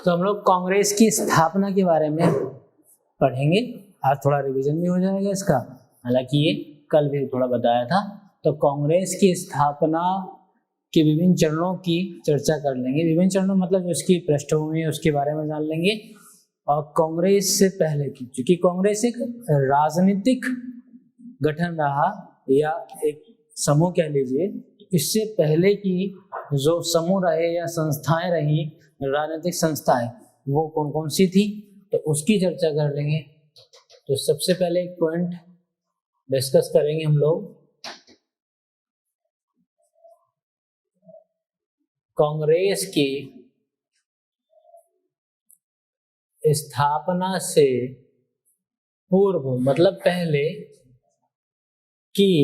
तो हम लोग कांग्रेस की स्थापना के बारे में पढ़ेंगे। आज थोड़ा रिवीजन भी हो जाएगा इसका, हालांकि ये कल भी थोड़ा बताया था। तो कांग्रेस की स्थापना के विभिन्न चरणों की चर्चा कर लेंगे। विभिन्न चरणों मतलब उसकी पृष्ठभूमि उसके बारे में जान लेंगे। और कांग्रेस से पहले की, क्योंकि कांग्रेस एक राजनीतिक गठन रहा या एक समूह कह लीजिए, इससे पहले की जो समूह रहे या संस्थाएं रही, राजनीतिक संस्थाएं, वो कौन कौन सी थी, तो उसकी चर्चा कर लेंगे। तो सबसे पहले एक पॉइंट डिस्कस करेंगे हम लोग, कांग्रेस की स्थापना से पूर्व मतलब पहले की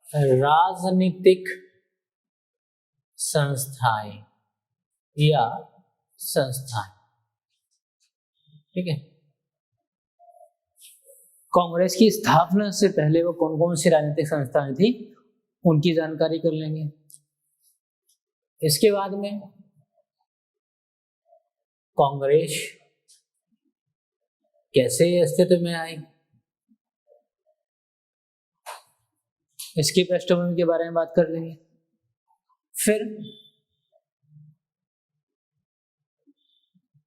राजनीतिक संस्थाएं या संस्थाएं। ठीक है, कांग्रेस की स्थापना से पहले वो कौन कौन सी राजनीतिक संस्थाएं थी, उनकी जानकारी कर लेंगे। इसके बाद में कांग्रेस कैसे अस्तित्व में आई, इसकी पृष्ठभूमि के बारे में बात कर लेंगे। फिर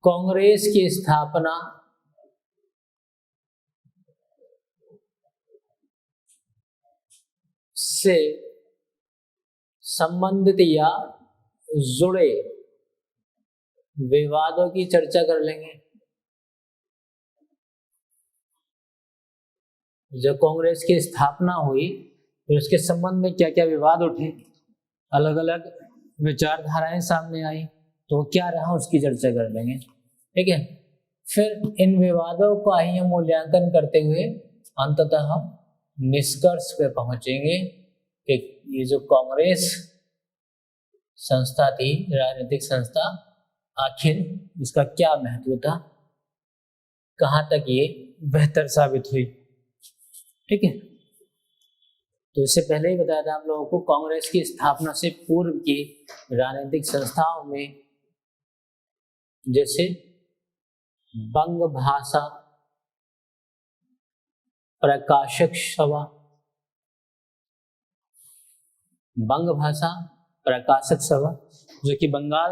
कांग्रेस की स्थापना से संबंधित या जुड़े विवादों की चर्चा कर लेंगे। जब कांग्रेस की स्थापना हुई फिर उसके संबंध में क्या क्या विवाद उठे, अलग अलग विचारधाराएं सामने आई, तो क्या रहा उसकी चर्चा कर लेंगे। ठीक है, फिर इन विवादों का ही हम मूल्यांकन करते हुए अंततः हम निष्कर्ष पे पहुंचेंगे कि ये जो कांग्रेस संस्था थी, राजनीतिक संस्था, आखिर इसका क्या महत्व था, कहां तक ये बेहतर साबित हुई। ठीक है, तो इससे पहले ही बताया था हम लोगों को, कांग्रेस की स्थापना से पूर्व की राजनीतिक संस्थाओं में जैसे बंग भाषा प्रकाशक सभा, बंग भाषा प्रकाशक सभा, जो कि बंगाल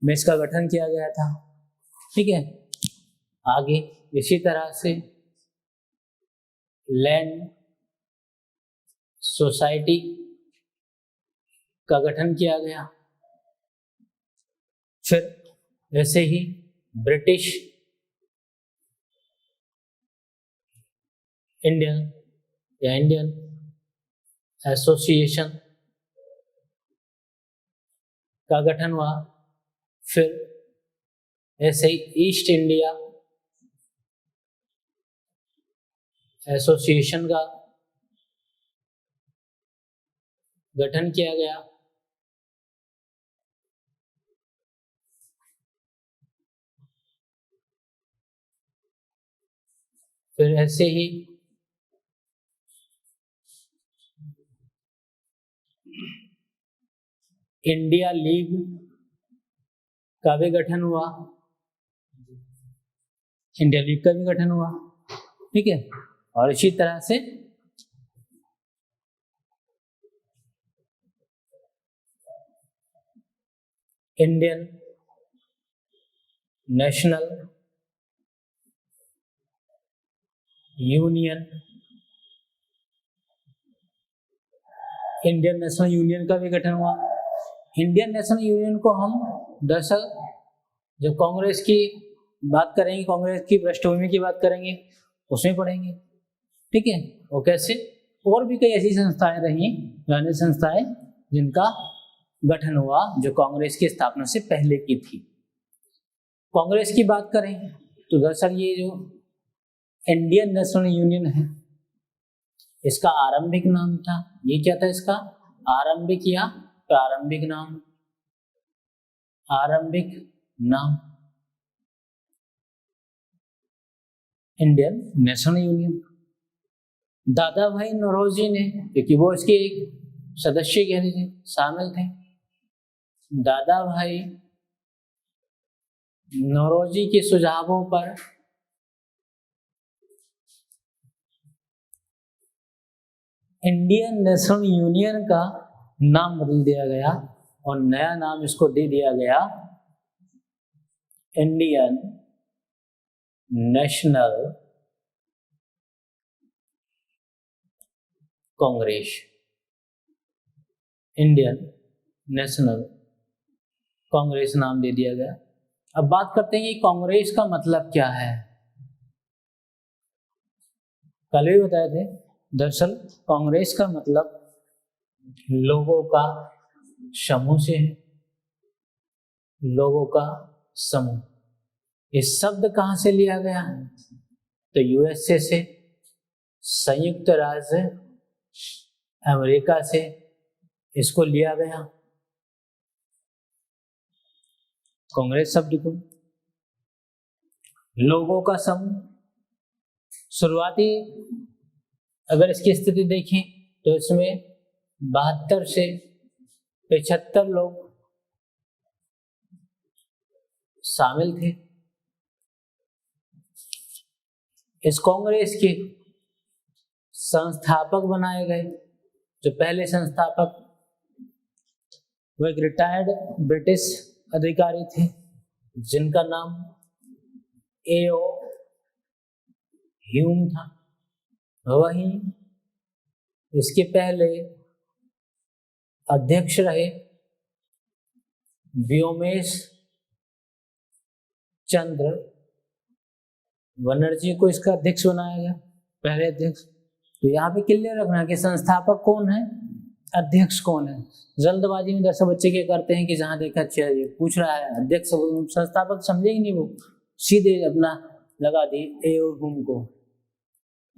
में इसका गठन किया गया था। ठीक है, आगे इसी तरह से लैंड सोसाइटी का गठन किया गया। फिर ऐसे ही ब्रिटिश इंडियन एसोसिएशन का गठन हुआ। फिर ऐसे ही ईस्ट इंडिया एसोसिएशन का गठन किया गया। फिर ऐसे ही इंडिया लीग का भी गठन हुआ, इंडिया लीग का भी गठन हुआ। ठीक है, और इसी तरह से Indian national union, Indian national union का भी गठन हुआ। इंडियन नेशनल यूनियन को हम दरअसल जब कांग्रेस की बात करेंगे, कांग्रेस की पृष्ठभूमि की बात करेंगे, उसमें पढ़ेंगे। ठीक है, वो कैसे, और भी कई ऐसी संस्थाएं रही, राजनीतिक संस्थाएं, जिनका गठन हुआ जो कांग्रेस की स्थापना से पहले की थी। कांग्रेस की बात करें तो दरअसल ये जो इंडियन नेशनल यूनियन है, इसका आरंभिक नाम था, ये क्या था इसका आरंभिक या प्रारंभिक नाम, आरंभिक नाम इंडियन नेशनल यूनियन। दादा भाई नौरोजी ने, क्योंकि वो इसके एक सदस्य कह लीजिए शामिल थे, दादा भाई नौरोजी के सुझावों पर इंडियन नेशनल यूनियन का नाम बदल दिया गया और नया नाम इसको दे दिया गया Indian national Congress. Indian national Congress नाम दे दिया गया। अब बात करते हैं कि कांग्रेस का मतलब क्या है। कल भी बताए थे, दरअसल कांग्रेस का मतलब लोगों का समूह से है, लोगों का समूह। इस शब्द कहां से लिया गया है? तो यूएसए से, संयुक्त राज्य अमेरिका से इसको लिया गया कांग्रेस शब्द को। लोगों का समूह, शुरुआती अगर इसकी स्थिति देखें तो इसमें 72 से 75 लोग शामिल थे। इस कांग्रेस के संस्थापक बनाए गए। जो पहले संस्थापक वो एक रिटायर्ड ब्रिटिश अधिकारी थे जिनका नाम A.O. ह्यूम था। वहीं इसके पहले अध्यक्ष रहे व्योमेश चंद्र बनर्जी को इसका अध्यक्ष बनाया गया, पहले अध्यक्ष। तो यहाँ पे क्लियर रखना कि संस्थापक कौन है, अध्यक्ष कौन है। जल्दबाजी में दरअसल बच्चे क्या करते हैं कि जहाँ देखा अच्छा ये पूछ रहा है अध्यक्ष, संस्थापक समझेगी नहीं, वो सीधे अपना लगा दी A.O. ह्यूम को।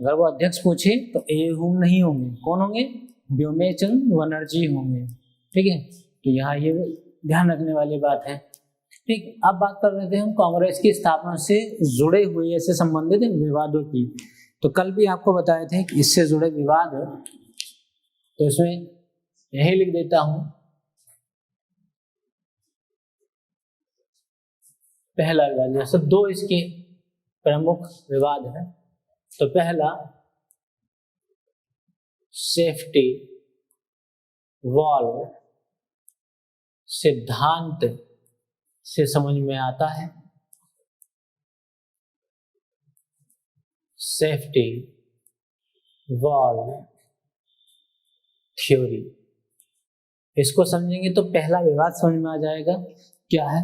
अगर वो अध्यक्ष पूछे तो A.O. ह्यूम नहीं होंगे, कौन होंगे? व्योमेश चंद्र बनर्जी होंगे। ठीक है, तो यहाँ ये ध्यान रखने वाली बात है। ठीक, अब बात कर रहे थे हम कांग्रेस की स्थापना से जुड़े हुए ऐसे संबंधित विवादों की। तो कल भी आपको बताए थे कि इससे जुड़े विवाद, तो इसमें यही लिख देता हूं। पहला विवाद, जैसे दो इसके प्रमुख विवाद है। तो पहला सेफ्टी वॉल्व सिद्धांत से समझ में आता है। सेफ्टी वॉल्व थ्योरी, इसको समझेंगे तो पहला विवाद समझ में आ जाएगा क्या है।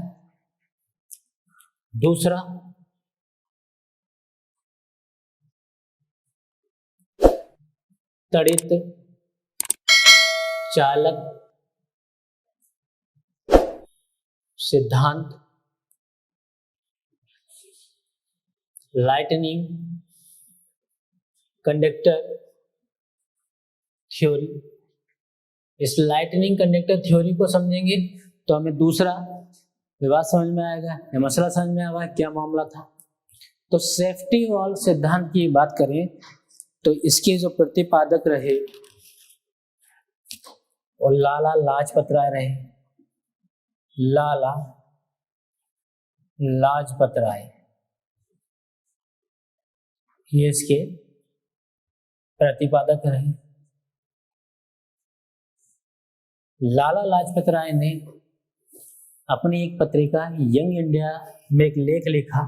दूसरा तड़ित चालक सिद्धांत, लाइटनिंग कंडक्टर थ्योरी। इस लाइटनिंग कंडक्टर थ्योरी को समझेंगे तो हमें दूसरा विवाद समझ में आएगा, या मसला समझ में आएगा क्या मामला था। तो सेफ्टी वॉल्व सिद्धांत की बात करें तो इसके जो प्रतिपादक रहे वो लाला लाजपत राय रहे। लाला लाजपत राय ये इसके प्रतिपादक रहे। लाला लाजपत राय ने अपनी एक पत्रिका यंग इंडिया में एक लेख लिखा।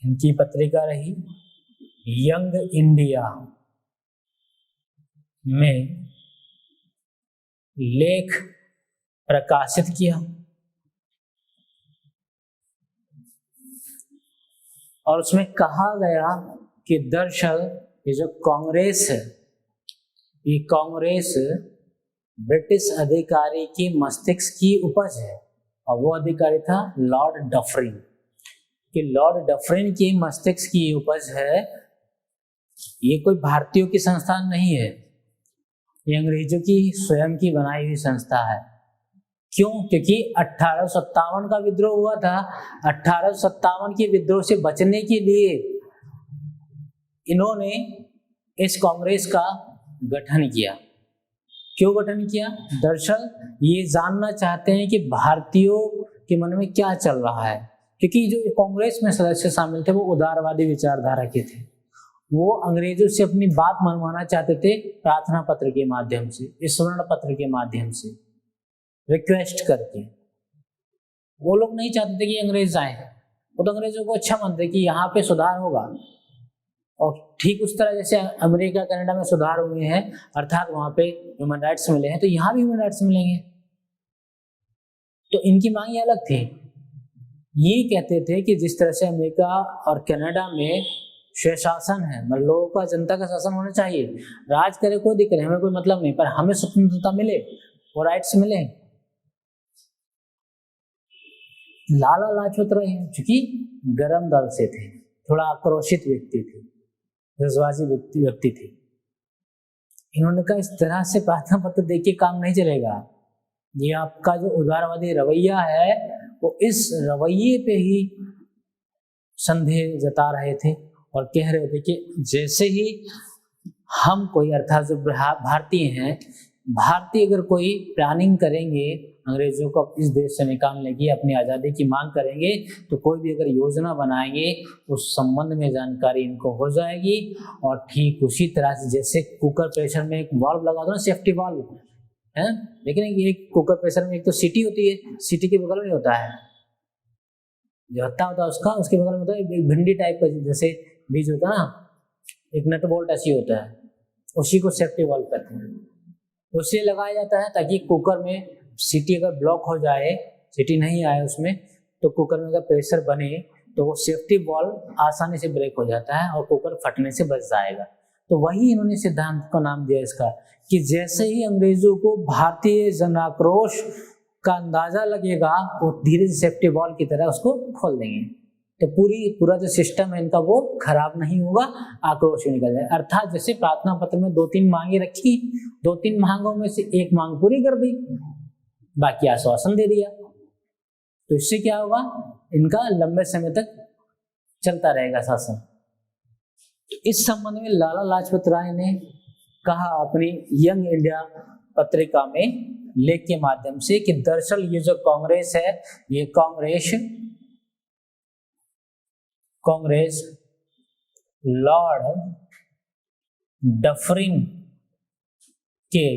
इनकी पत्रिका रही यंग इंडिया में लेख प्रकाशित किया और उसमें कहा गया कि दरअसल ये जो कांग्रेस है, ये कांग्रेस ब्रिटिश अधिकारी के मस्तिष्क की उपज है। और वो अधिकारी था लॉर्ड डफरिन, कि लॉर्ड डफरिन के मस्तिष्क की उपज है। ये कोई भारतीयों की संस्थान नहीं है, ये अंग्रेजों की स्वयं की बनाई हुई संस्था है। क्यों? क्योंकि 1857 का विद्रोह हुआ था। 1857 के विद्रोह से बचने के लिए इन्होंने इस कांग्रेस का गठन किया। क्यों गठन किया? दरअसल ये जानना चाहते हैं कि भारतीयों के मन में क्या चल रहा है, क्योंकि जो कांग्रेस में सदस्य शामिल थे वो उदारवादी विचारधारा के थे। वो अंग्रेजों से अपनी बात मनवाना चाहते थे प्रार्थना पत्र के माध्यम से, स्वर्ण पत्र के माध्यम से, रिक्वेस्ट करके। वो लोग नहीं चाहते थे कि अंग्रेज आए, वो तो अंग्रेजों को अच्छा मानते कि यहाँ पे सुधार होगा। और ठीक उस तरह जैसे अमेरिका कनाडा में सुधार हुए हैं, अर्थात वहां पे ह्यूमन राइट्स मिले हैं, तो यहाँ भी ह्यूमन राइट्स मिलेंगे। तो इनकी मांग अलग थी। ये कहते थे कि जिस तरह से अमेरिका और कनाडा में स्वशासन है, मतलब लोगों का, जनता का शासन होना चाहिए, राज करे कोई दिक्कत नहीं, हमें कोई मतलब नहीं, पर हमें स्वतंत्रता मिले, वो राइट्स मिले। लाला लाजपत राय चूंकि गरम दल से थे, थोड़ा आक्रोशित व्यक्ति थे, जज्बाती व्यक्ति थे, इन्होंने कहा इस तरह से प्रार्थना पत्र देख के काम नहीं चलेगा। ये आपका जो उदारवादी रवैया है वो इस रवैये पे ही संदेह जता रहे थे और कह रहे थे कि जैसे ही हम कोई, अर्थात जो भारतीय हैं, भारतीय अगर कोई प्लानिंग करेंगे अंग्रेजों को इस देश से निकालने की, अपनी आज़ादी की मांग करेंगे, तो कोई भी अगर योजना बनाएंगे उस संबंध में जानकारी इनको हो जाएगी। और ठीक उसी तरह से जैसे कुकर प्रेशर में एक वाल्व लगा दो ना, सेफ्टी वाल्व है, लेकिन एक कुकर प्रेशर में एक तो सीटी होती है, सीटी के बगल में होता है जो हत्ता होता है उसका, उसके बगल में होता है एक भिंडी टाइप का जैसे बीज होता है ना, एक नट बोल्ट ऐसी होता है, उसी को सेफ्टी वाल्व कहते हैं। उसे लगाया जाता है ताकि कुकर में सीटी अगर ब्लॉक हो जाए, सीटी नहीं आए उसमें, तो कुकर में अगर प्रेशर बने तो वो सेफ्टी वाल्व आसानी से ब्रेक हो जाता है और कुकर फटने से बच जाएगा। तो वही इन्होंने सिद्धांत का नाम दिया इसका, कि जैसे ही अंग्रेजों को भारतीय जन आक्रोश का अंदाजा लगेगा वो धीरे से सेफ्टी वाल्व की तरह उसको खोल देंगे, तो पूरा जो सिस्टम है इनका वो खराब नहीं होगा, आक्रोश निकल जाए। अर्थात जैसे प्रार्थना पत्र में 2-3 मांगे रखी, 2-3 मांगों में से एक मांग पूरी कर दी, बाकी आश्वासन दे दिया, तो इससे क्या होगा, इनका लंबे समय तक चलता रहेगा शासन। इस संबंध में लाला लाजपत राय ने कहा अपनी यंग इंडिया पत्रिका में लेख के माध्यम से कि दरअसल ये जो कांग्रेस है, ये कांग्रेस लॉर्ड डफरिन के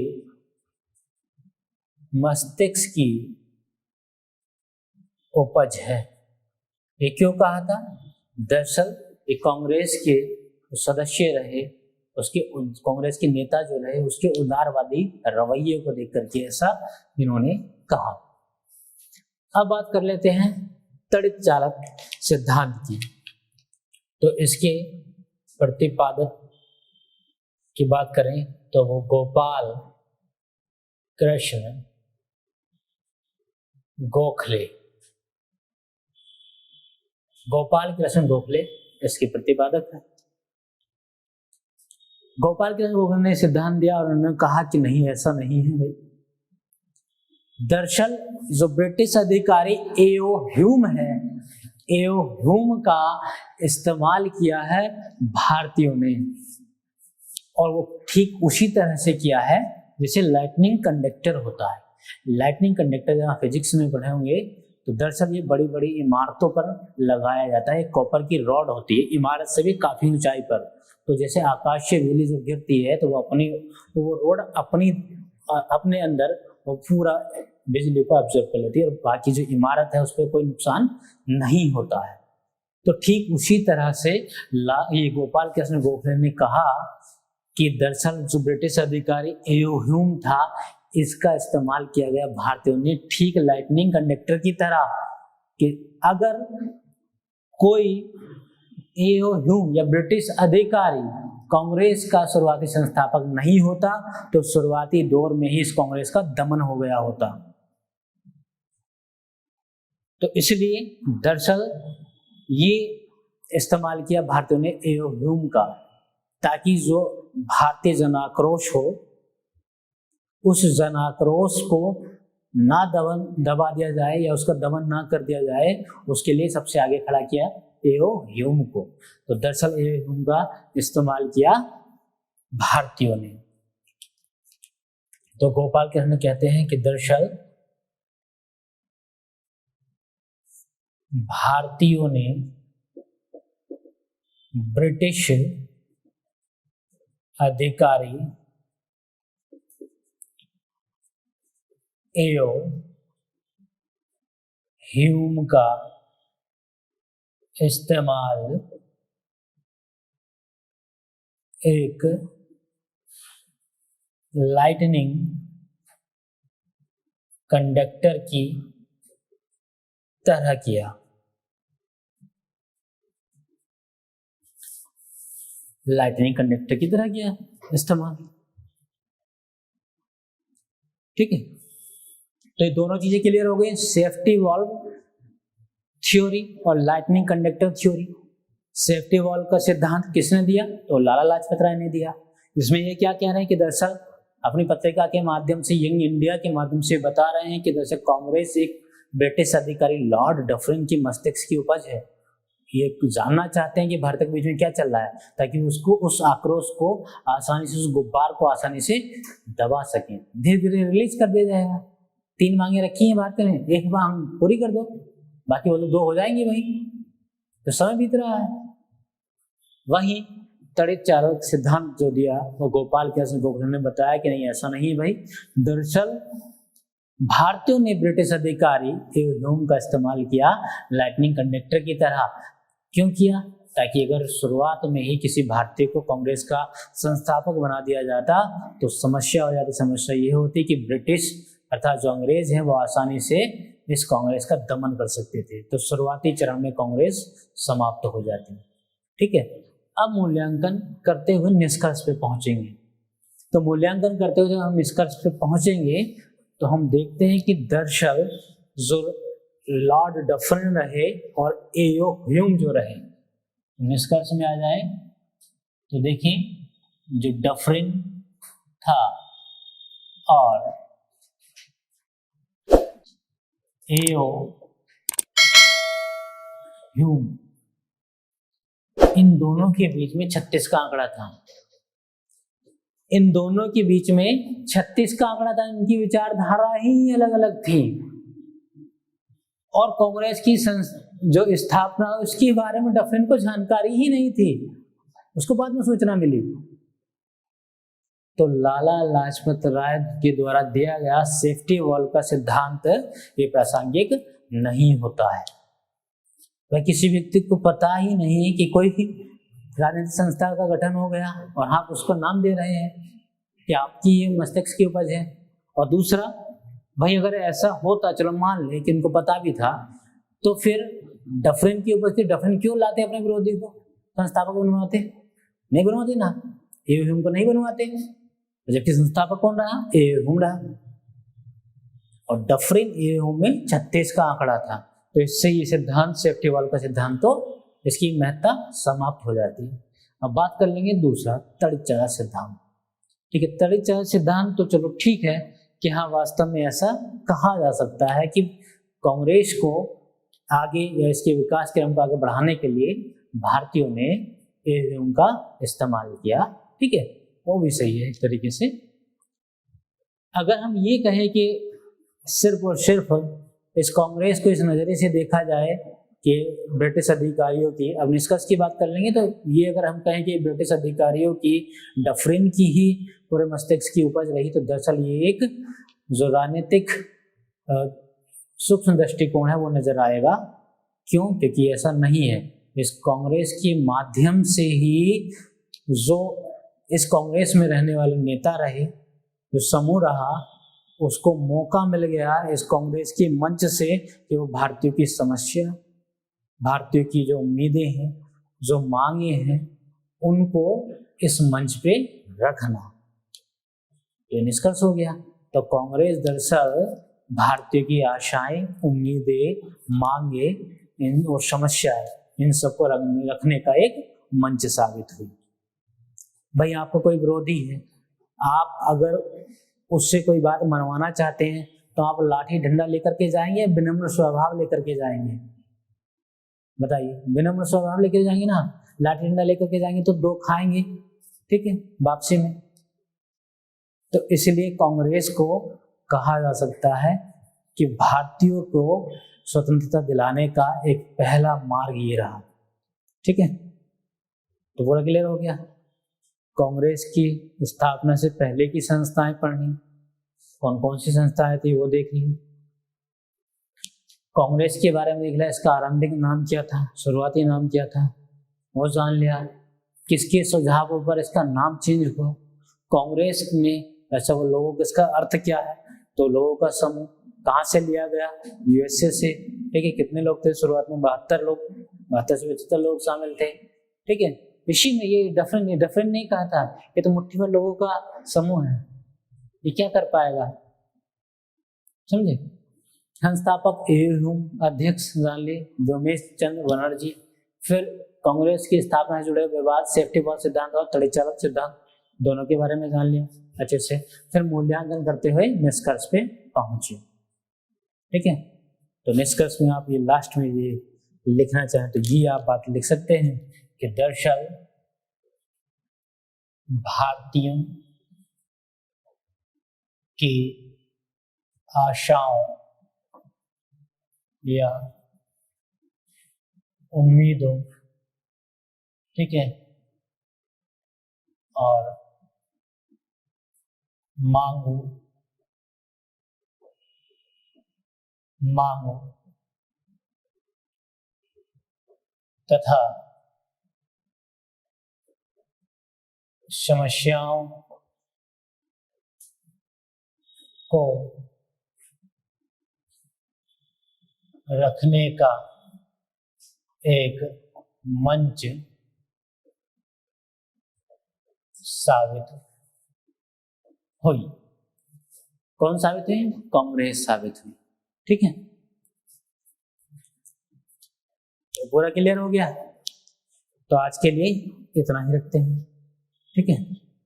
मस्तिष्क की उपज है। ये क्यों कहा था? दरअसल ये कांग्रेस के सदस्य रहे, उसके कांग्रेस के नेता जो रहे, उसके उदारवादी रवैये को देख करके ऐसा इन्होंने कहा। अब बात कर लेते हैं तड़ित चालक सिद्धांत की। तो इसके प्रतिपादक की बात करें तो वो गोपाल कृष्ण गोखले, गोपाल कृष्ण गोखले इसके प्रतिपादक है। गोपाल कृष्ण गोखले ने सिद्धांत दिया और उन्होंने कहा कि नहीं, ऐसा नहीं है। दरअसल जो ब्रिटिश अधिकारी एओ ह्यूम है, एओ ह्यूम का इस्तेमाल किया है भारतीयों ने, और वो ठीक उसी तरह से किया है जैसे लाइटनिंग कंडक्टर होता है। लाइटनिंग कंडक्टर जहाँ फिजिक्स में पढ़े होंगे, तो दरअसल ये बड़ी बड़ी इमारतों पर लगाया जाता है। कॉपर की रॉड होती है, इमारत से भी काफी ऊंचाई पर, तो जैसे आकाशीय बिजली जब गिरती है तो वो रॉड अपने अंदर वो पूरा बिजली को ऑब्जर्व कर लेती है, और बाकी जो इमारत है उस पर कोई नुकसान नहीं होता है। तो ठीक उसी तरह से ये गोपाल कृष्ण गोखले ने कहा कि दरअसल जो ब्रिटिश अधिकारी एओ ह्यूम था, इसका इस्तेमाल किया गया भारतीयों ने ठीक लाइटनिंग कंडक्टर की तरह, कि अगर कोई एओ ह्यूम या ब्रिटिश अधिकारी कांग्रेस का शुरुआती संस्थापक नहीं होता तो शुरुआती दौर में ही इस कांग्रेस का दमन हो गया होता। तो इसलिए दरअसल ये इस्तेमाल किया भारतीयों ने एओ ह्यूम का, ताकि जो भारतीय जन आक्रोश हो, उस जन आक्रोश को ना दबा दिया जाए या उसका दमन ना कर दिया जाए, उसके लिए सबसे आगे खड़ा किया एओ ह्यूम को। तो दरअसल एओ ह्यूम का इस्तेमाल किया भारतीयों ने। तो गोपाल कृष्ण कहते हैं कि दरअसल भारतीयों ने ब्रिटिश अधिकारी एवं ह्यूम का इस्तेमाल एक लाइटनिंग कंडक्टर की तरह किया। लाइटनिंग कंडक्टर की तरह किया इस्तेमाल। ठीक है, तो ये दोनों चीजें क्लियर हो गई, सेफ्टी वॉल्व थ्योरी और lightning conductor theory. Safety valve का सिद्धांत किसने दिया? तो लाला लाजपत राय ने दिया। इसमें ये क्या कह रहे हैं कि दरअसल अपनी पत्रिका के माध्यम से, यंग इंडिया के माध्यम से बता रहे हैं कि दरअसल कांग्रेस एक ब्रिटिश अधिकारी लॉर्ड डफरिन की मस्तिष्क की उपज है। ये जानना चाहते हैं कि भारत के बीच में क्या चल रहा है, ताकि उसको, उस आक्रोश को आसानी से, उस गुब्बार को आसानी से दबा सकें। धीरे धीरे रिलीज कर दिया जाएगा। 3 मांगे रखी हैं भारत ने, 1 मांग पूरी कर दो, बाकी वो 2 हो जाएंगे वही, तो समय बीत रहा है। वहीं तड़ित चालक सिद्धांत जो दिया वो गोपाल कृष्ण ने बताया कि नहीं, ऐसा नहीं है भाई। दरअसल भारतीयों ने ब्रिटिश अधिकारी ह्यूम का इस्तेमाल किया लाइटनिंग कंडक्टर की तरह। क्यों किया? ताकि अगर शुरुआत में ही किसी भारतीय को कांग्रेस का संस्थापक बना दिया जाता तो समस्या हो जाती। समस्या ये होती कि ब्रिटिश अर्थात जो अंग्रेज हैं वो आसानी से इस कांग्रेस का दमन कर सकते थे, तो शुरुआती चरण में कांग्रेस समाप्त हो जाती। ठीक है, अब मूल्यांकन करते हुए निष्कर्ष पे पहुंचेंगे। तो मूल्यांकन करते हुए जब हम निष्कर्ष पे पहुंचेंगे तो हम देखते हैं कि दरअसल जो लॉर्ड डफरिन रहे और एओ ह्यूम जो रहे, निष्कर्ष में आ जाए तो देखिए जो डफरिन था और एओ ह्यूम, इन दोनों के बीच में 36 का आंकड़ा था। इन दोनों के बीच में 36 का आंकड़ा था। इनकी विचारधारा ही अलग अलग थी और कांग्रेस की जो स्थापना उसके बारे में डफरिन को जानकारी ही नहीं थी, उसको बाद में सूचना मिली। तो लाला लाजपत राय के द्वारा दिया गया सेफ्टी वॉल्व का सिद्धांत ये प्रासंगिक नहीं होता है। वह किसी व्यक्ति को पता ही नहीं है कि कोई राजनीतिक संस्था का गठन हो गया और आप उसको नाम दे रहे हैं कि आपकी ये मस्तिष्क की उपज है। और दूसरा, भाई अगर ऐसा होता, चलो मान ले कि इनको पता भी था, तो फिर डफरिन की उपज थी, डफरिन क्यों लाते अपने विरोधी को संस्थापक बनवाते? नहीं बनवाते ना, एओ ह्यूम को नहीं बनवाते, जबकि संस्थापक कौन रहा? एओ ह्यूम रहा। और डफरिन एओ ह्यूम में 36 का आंकड़ा था, तो इससे ये सिद्धांत सेफ्टी वॉल्व का सिद्धांत तो इसकी महत्ता समाप्त हो जाती है। अब बात कर लेंगे दूसरा, तड़ित चालक सिद्धांत। ठीक है, तड़ित चालक सिद्धांत तो चलो ठीक है कि हाँ वास्तव में ऐसा कहा जा सकता है कि कांग्रेस को आगे या इसके विकास क्रम को आगे बढ़ाने के लिए भारतीयों ने उनका इस्तेमाल किया। ठीक है, वो भी सही है एक तरीके से। अगर हम ये कहें कि सिर्फ और सिर्फ इस कांग्रेस को इस नजरिए से देखा जाए कि ब्रिटिश अधिकारियों की, अब निष्कर्ष की बात कर लेंगे, तो ये अगर हम कहें कि ब्रिटिश अधिकारियों की डफरिन की ही पूरे मस्तिष्क की उपज रही, तो दरअसल ये एक जो राजनीतिक सूक्ष्म दृष्टिकोण है वो नजर आएगा। क्यों? क्योंकि ऐसा नहीं है। इस कांग्रेस के माध्यम से ही जो इस कांग्रेस में रहने वाले नेता रहे, जो समूह रहा, उसको मौका मिल गया इस कांग्रेस के मंच से कि वो भारतीयों की समस्या, भारतीयों की जो उम्मीदें हैं, जो मांगे हैं, उनको इस मंच पे रखना, ये निष्कर्ष हो गया। तो कांग्रेस दरअसल भारतीयों की आशाएं, उम्मीदें, मांगे और समस्याएं, इन सबको रखने का एक मंच साबित हुई। भाई आपको कोई विरोधी है, आप अगर उससे कोई बात मनवाना चाहते हैं तो आप लाठी डंडा लेकर के जाएंगे, विनम्र स्वभाव लेकर के जाएंगे? बताइए, विनम्र स्वभाव लेकर जाएंगे ना, लाठी डंडा लेकर के जाएंगे तो 2 खाएंगे, ठीक है, वापसी में। तो इसलिए कांग्रेस को कहा जा सकता है कि भारतीयों को स्वतंत्रता दिलाने का एक पहला मार्ग ये रहा। ठीक है, तो पूरा क्लियर हो गया। कांग्रेस की स्थापना से पहले की संस्थाएं पढ़नी, कौन कौन सी संस्थाएं थी वो देख ली। कांग्रेस के बारे में देख लिया, इसका आरंभिक नाम क्या था, शुरुआती नाम क्या था वो जान लिया, किसके सुझावों पर इसका नाम चेंज हुआ, कांग्रेस में ऐसा वो लोगों का इसका अर्थ क्या है, तो लोगों का समूह कहाँ से लिया गया, यूएसए से। ठीक है, कितने लोग थे शुरुआत में, 72 लोग, 72 से 75 लोग शामिल थे। ठीक है, इसी में ये डिफरेंट नहीं कहा था, ये तो मुट्ठी भर लोगों का समूह है, ये क्या कर पाएगा, समझे। संस्थापक एवं अध्यक्ष जान लिए, व्योमेश चंद्र बनर्जी। फिर कांग्रेस की स्थापना से जुड़े विवाद, सेफ्टी बॉल सिद्धांत और तड़ी चालक सिद्धांत, दोनों के बारे में जान लिया अच्छे से। फिर मूल्यांकन करते हुए निष्कर्ष पे पहुंचे। ठीक है, तो निष्कर्ष में आप ये लास्ट में ये लिखना चाहें तो ये आप बात लिख सकते हैं कि दरअसल भारतीयों की आशाओं या उम्मीदों, ठीक है, और मांगों तथा समस्याओं को रखने का एक मंच साबित हुई। कौन साबित हुई? कांग्रेस साबित हुई। ठीक है, तो पूरा क्लियर हो गया। तो आज के लिए इतना ही रखते हैं। ठीक है।